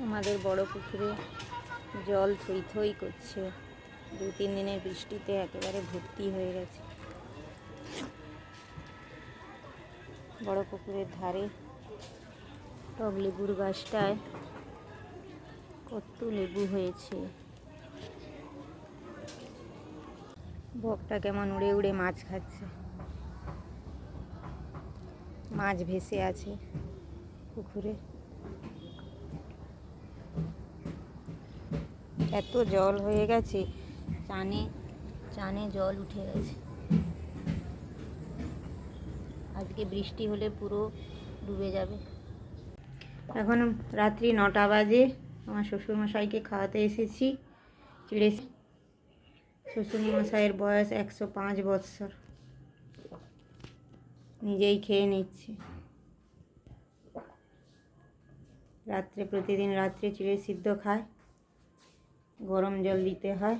আমাদের বড় পুকুরে জল থই থই করছে। 2-3 দিনের বৃষ্টিতে একেবারে ভর্তি হয়ে গেছে। বড় পুকুরের ধারে টক লেবুর গাছটায় কত লেবু হয়েছে। বকটা কেমন উড়ে উড়ে মাছ খাচ্ছে। মাছ ভেসে আছে পুকুরে। এত জল হয়ে গেছে, চানে জল উঠে গেছে। আজকে বৃষ্টি হলে পুরো ডুবে যাবে। এখন রাত্রি 9টা বাজে। আমার শ্বশুরমশাইকে খাওয়াতে এসেছি। শ্বশুরমশাইয়ের বয়স 105 বৎসর। নিজেই খেয়ে নিচ্ছে। প্রতিদিন রাত্রে চিড়ে সিদ্ধ খায়, গরম জল দিতে হয়।